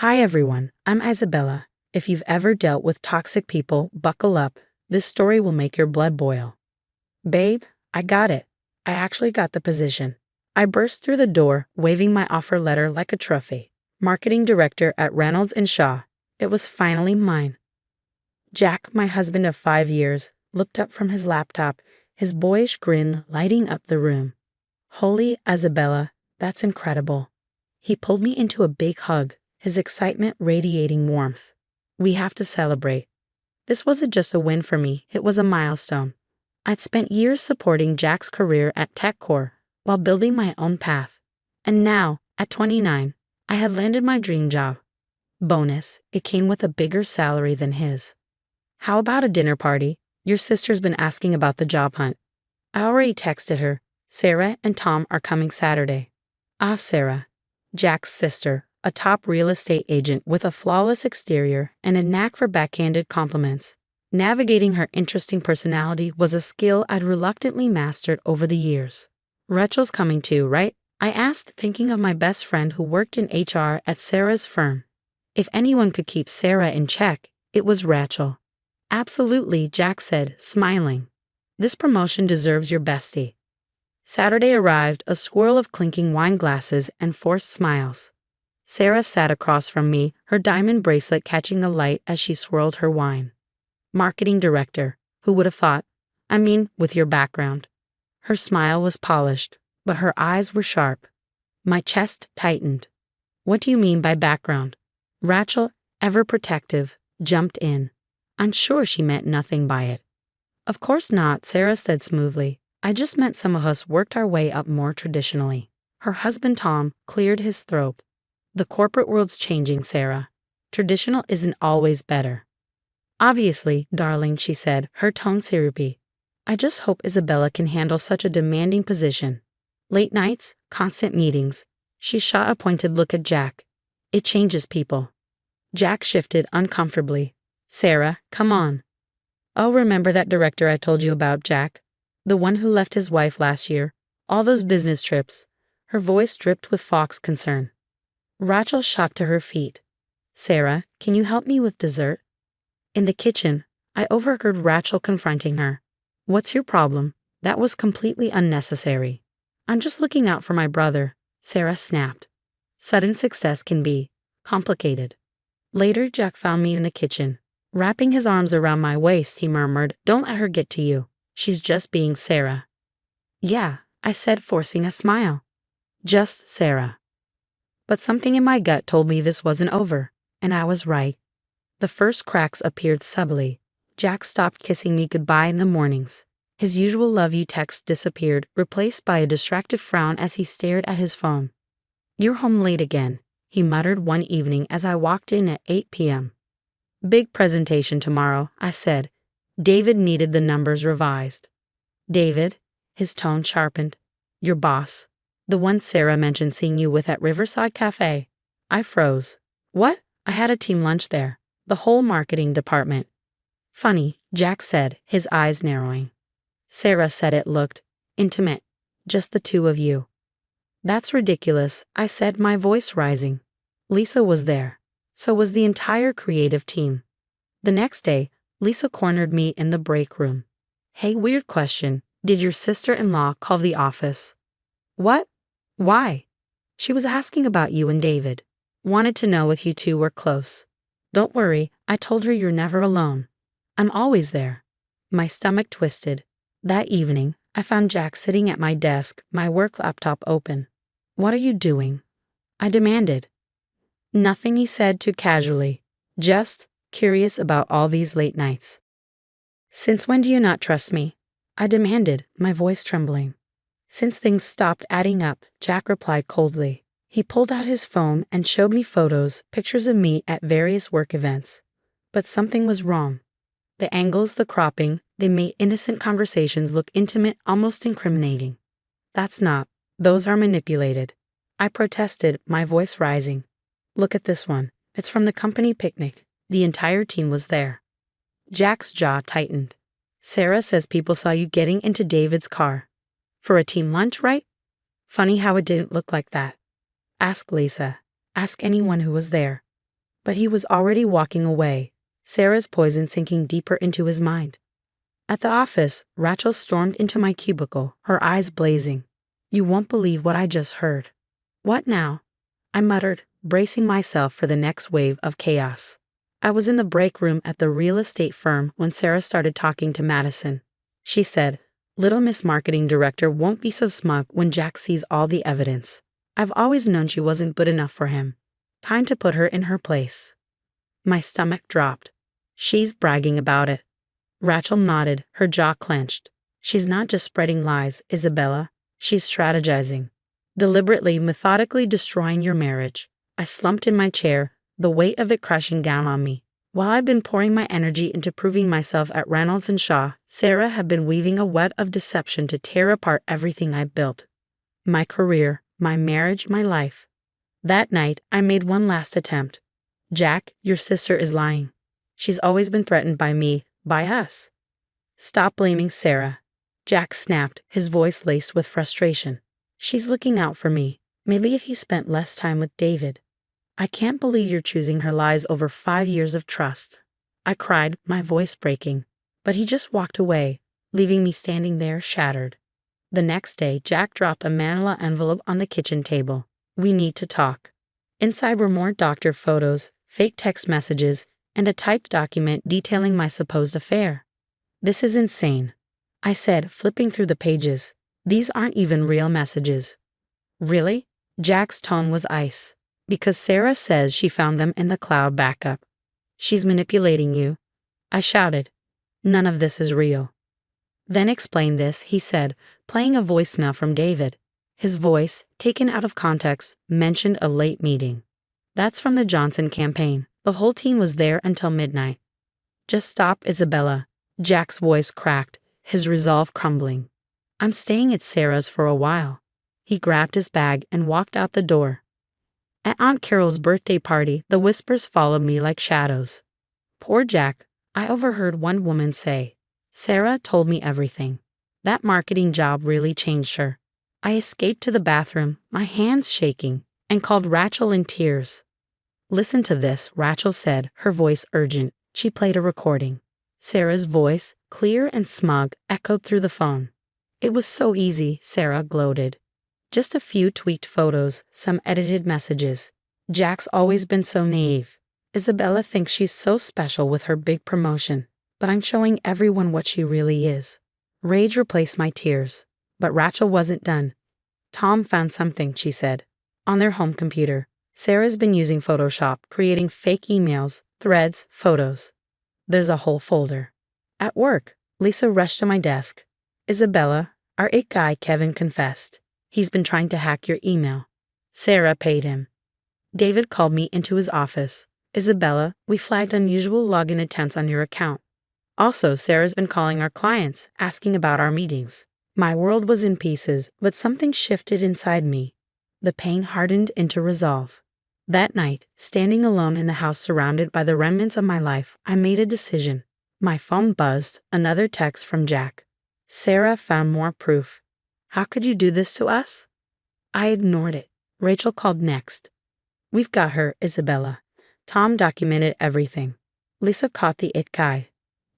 Hi everyone, I'm Isabella. If you've ever dealt with toxic people, buckle up. This story will make your blood boil. Babe, I got it. I actually got the position. I burst through the door, waving my offer letter like a trophy. Marketing director at Reynolds and Shaw. It was finally mine. Jack, my husband of 5 years, looked up from his laptop, his boyish grin lighting up the room. Holy Isabella, that's incredible. He pulled me into a big hug, his excitement radiating warmth. We have to celebrate. This wasn't just a win for me, it was a milestone. I'd spent years supporting Jack's career at TechCore while building my own path. And now, at 29, I had landed my dream job. Bonus, it came with a bigger salary than his. How about a dinner party? Your sister's been asking about the job hunt. I already texted her. Sarah and Tom are coming Saturday. Ah, Sarah, Jack's sister, a top real estate agent with a flawless exterior and a knack for backhanded compliments. Navigating her interesting personality was a skill I'd reluctantly mastered over the years. Rachel's coming too, right? I asked, thinking of my best friend who worked in HR at Sarah's firm. If anyone could keep Sarah in check, it was Rachel. Absolutely, Jack said, smiling. This promotion deserves your bestie. Saturday arrived, a swirl of clinking wine glasses and forced smiles. Sarah sat across from me, her diamond bracelet catching the light as she swirled her wine. Marketing director, who would have thought? I mean, with your background. Her smile was polished, but her eyes were sharp. My chest tightened. What do you mean by background? Rachel, ever protective, jumped in. I'm sure she meant nothing by it. Of course not, Sarah said smoothly. I just meant some of us worked our way up more traditionally. Her husband Tom cleared his throat. The corporate world's changing, Sarah. Traditional isn't always better. Obviously, darling, she said, her tone syrupy. I just hope Isabella can handle such a demanding position. Late nights, constant meetings. She shot a pointed look at Jack. It changes people. Jack shifted uncomfortably. Sarah, come on. Oh, remember that director I told you about, Jack? The one who left his wife last year. All those business trips. Her voice dripped with Fox concern. Rachel shot to her feet. Sarah, can you help me with dessert? In the kitchen, I overheard Rachel confronting her. What's your problem? That was completely unnecessary. I'm just looking out for my brother, Sarah snapped. Sudden success can be complicated. Later, Jack found me in the kitchen. Wrapping his arms around my waist, he murmured, Don't let her get to you. She's just being Sarah. Yeah, I said, forcing a smile. Just Sarah. But something in my gut told me this wasn't over, and I was right. The first cracks appeared subtly. Jack stopped kissing me goodbye in the mornings. His usual love you text disappeared, replaced by a distracted frown as he stared at his phone. You're home late again, he muttered one evening as I walked in at 8 p.m. Big presentation tomorrow, I said. David needed the numbers revised. David, his tone sharpened. Your boss. The one Sarah mentioned seeing you with at Riverside Cafe. I froze. What? I had a team lunch there. The whole marketing department. Funny, Jack said, his eyes narrowing. Sarah said it looked intimate. Just the two of you. That's ridiculous, I said, my voice rising. Lisa was there. So was the entire creative team. The next day, Lisa cornered me in the break room. Hey, weird question. Did your sister-in-law call the office? What? Why? She was asking about you and David. Wanted to know if you two were close. Don't worry, I told her you're never alone. I'm always there. My stomach twisted. That evening, I found Jack sitting at my desk, my work laptop open. What are you doing? I demanded. Nothing, he said too casually. Just curious about all these late nights. Since when do you not trust me? I demanded, my voice trembling. Since things stopped adding up, Jack replied coldly. He pulled out his phone and showed me photos, pictures of me at various work events. But something was wrong. The angles, the cropping, they made innocent conversations look intimate, almost incriminating. That's not. Those are manipulated. I protested, my voice rising. Look at this one. It's from the company picnic. The entire team was there. Jack's jaw tightened. Sarah says people saw you getting into David's car. For a team lunch, right? Funny how it didn't look like that. Ask Lisa. Ask anyone who was there. But he was already walking away, Sarah's poison sinking deeper into his mind. At the office, Rachel stormed into my cubicle, her eyes blazing. "You won't believe what I just heard." "What now?" I muttered, bracing myself for the next wave of chaos. I was in the break room at the real estate firm when Sarah started talking to Madison. She said, "Little Miss Marketing Director won't be so smug when Jack sees all the evidence. I've always known she wasn't good enough for him. Time to put her in her place." My stomach dropped. "She's bragging about it." Rachel nodded, her jaw clenched. "She's not just spreading lies, Isabella. She's strategizing. Deliberately, methodically destroying your marriage." I slumped in my chair, the weight of it crashing down on me. While I'd been pouring my energy into proving myself at Reynolds and Shaw, Sarah had been weaving a web of deception to tear apart everything I built. My career, my marriage, my life. That night, I made one last attempt. "Jack, your sister is lying. She's always been threatened by me, by us." "Stop blaming Sarah." Jack snapped, his voice laced with frustration. "She's looking out for me. Maybe if you spent less time with David." "I can't believe you're choosing her lies over 5 years of trust." I cried, my voice breaking. But he just walked away, leaving me standing there shattered. The next day, Jack dropped a manila envelope on the kitchen table. "We need to talk." Inside were more doctor photos, fake text messages, and a typed document detailing my supposed affair. "This is insane," I said, flipping through the pages. "These aren't even real messages." "Really?" Jack's tone was ice. "Because Sarah says she found them in the cloud backup." "She's manipulating you," I shouted. "None of this is real." "Then explain this," he said, playing a voicemail from David. His voice, taken out of context, mentioned a late meeting. "That's from the Johnson campaign. The whole team was there until midnight." "Just stop, Isabella." Jack's voice cracked, his resolve crumbling. "I'm staying at Sarah's for a while." He grabbed his bag and walked out the door. At Aunt Carol's birthday party, the whispers followed me like shadows. "Poor Jack," I overheard one woman say. "Sarah told me everything. That marketing job really changed her." I escaped to the bathroom, my hands shaking, and called Rachel in tears. "Listen to this," Rachel said, her voice urgent. She played a recording. Sarah's voice, clear and smug, echoed through the phone. "It was so easy," Sarah gloated. "Just a few tweaked photos, some edited messages. Jack's always been so naive. Isabella thinks she's so special with her big promotion, but I'm showing everyone what she really is." Rage replaced my tears, but Rachel wasn't done. "Tom found something," she said. "On their home computer, Sarah's been using Photoshop, creating fake emails, threads, photos. There's a whole folder." At work, Lisa rushed to my desk. "Isabella, our it guy Kevin confessed. He's been trying to hack your email. Sarah paid him." David called me into his office. "Isabella, we flagged unusual login attempts on your account. Also, Sarah's been calling our clients, asking about our meetings." My world was in pieces, but something shifted inside me. The pain hardened into resolve. That night, standing alone in the house surrounded by the remnants of my life, I made a decision. My phone buzzed, another text from Jack. "Sarah found more proof. How could you do this to us?" I ignored it. Rachel called next. "We've got her, Isabella. Tom documented everything." Lisa caught the it guy.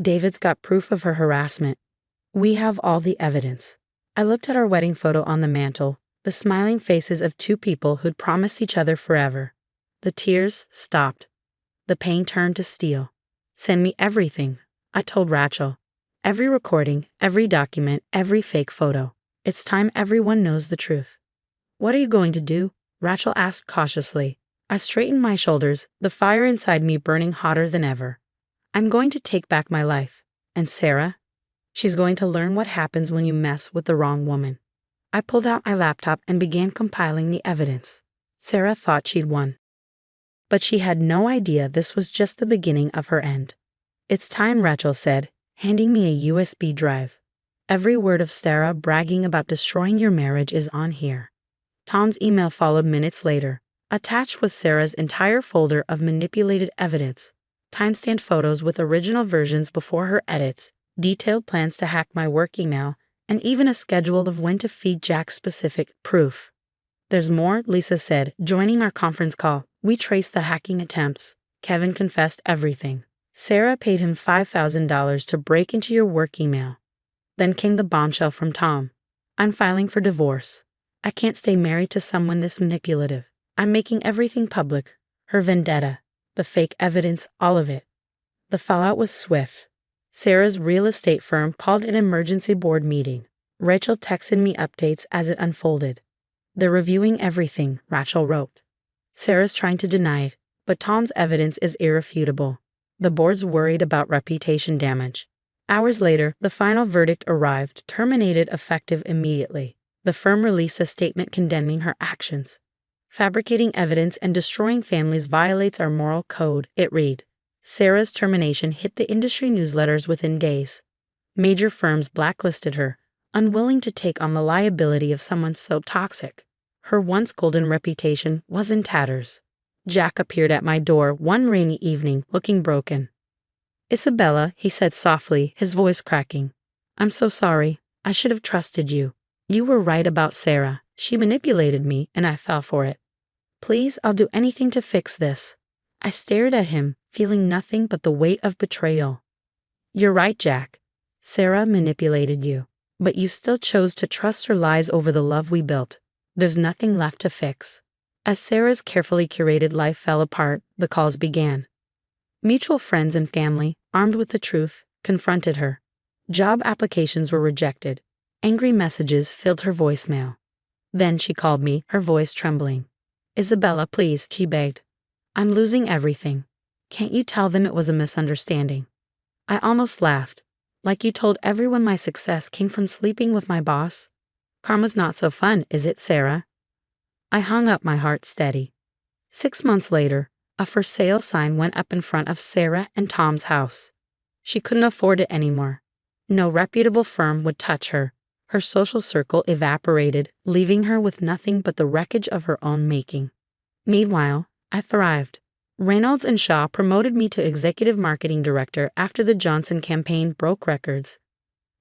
"David's got proof of her harassment. We have all the evidence." I looked at our wedding photo on the mantle, the smiling faces of two people who'd promised each other forever. The tears stopped. The pain turned to steel. "Send me everything," I told Rachel. "Every recording, every document, every fake photo. It's time everyone knows the truth." "What are you going to do?" Rachel asked cautiously. I straightened my shoulders, the fire inside me burning hotter than ever. "I'm going to take back my life. And Sarah? She's going to learn what happens when you mess with the wrong woman." I pulled out my laptop and began compiling the evidence. Sarah thought she'd won. But she had no idea this was just the beginning of her end. "It's time," Rachel said, handing me a USB drive. "Every word of Sarah bragging about destroying your marriage is on here." Tom's email followed minutes later. Attached was Sarah's entire folder of manipulated evidence, timestamped photos with original versions before her edits, detailed plans to hack my work email, and even a schedule of when to feed Jack specific proof. "There's more," Lisa said, joining our conference call. "We traced the hacking attempts. Kevin confessed everything. Sarah paid him $5,000 to break into your work email. Then came the bombshell from Tom. I'm filing for divorce. I can't stay married to someone this manipulative. I'm making everything public. Her vendetta, the fake evidence, all of it. The fallout was swift. Sarah's real estate firm called an emergency board meeting. Rachel texted me updates as it unfolded. They're reviewing everything, Rachel wrote. Sarah's trying to deny it, but Tom's evidence is irrefutable. The board's worried about reputation damage. Hours later, the final verdict arrived, terminated effective immediately. The firm released a statement condemning her actions. Fabricating evidence and destroying families violates our moral code, it read. Sarah's termination hit the industry newsletters within days. Major firms blacklisted her, unwilling to take on the liability of someone so toxic. Her once golden reputation was in tatters. Jack appeared at my door one rainy evening, looking broken. Isabella, he said softly, his voice cracking. I'm so sorry. I should have trusted you. You were right about Sarah. She manipulated me, and I fell for it. Please, I'll do anything to fix this. I stared at him, feeling nothing but the weight of betrayal. You're right, Jack. Sarah manipulated you, but you still chose to trust her lies over the love we built. There's nothing left to fix. As Sarah's carefully curated life fell apart, the calls began. Mutual friends and family, armed with the truth, confronted her. Job applications were rejected. Angry messages filled her voicemail. Then she called me, her voice trembling. Isabella, please, she begged. I'm losing everything. Can't you tell them it was a misunderstanding? I almost laughed. Like you told everyone my success came from sleeping with my boss? Karma's not so fun, is it, Sarah? I hung up, my heart steady. 6 months later, a for sale sign went up in front of Sarah and Tom's house. She couldn't afford it anymore. No reputable firm would touch her. Her social circle evaporated, leaving her with nothing but the wreckage of her own making. Meanwhile, I thrived. Reynolds and Shaw promoted me to executive marketing director after the Johnson campaign broke records.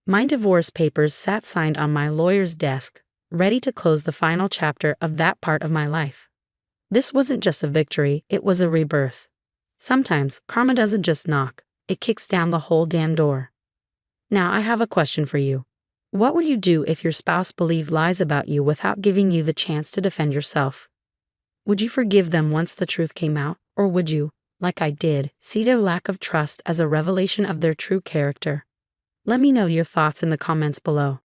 My divorce papers sat signed on my lawyer's desk, ready to close the final chapter of that part of my life. This wasn't just a victory, it was a rebirth. Sometimes, karma doesn't just knock, it kicks down the whole damn door. Now I have a question for you. What would you do if your spouse believed lies about you without giving you the chance to defend yourself? Would you forgive them once the truth came out, or would you, like I did, see their lack of trust as a revelation of their true character? Let me know your thoughts in the comments below.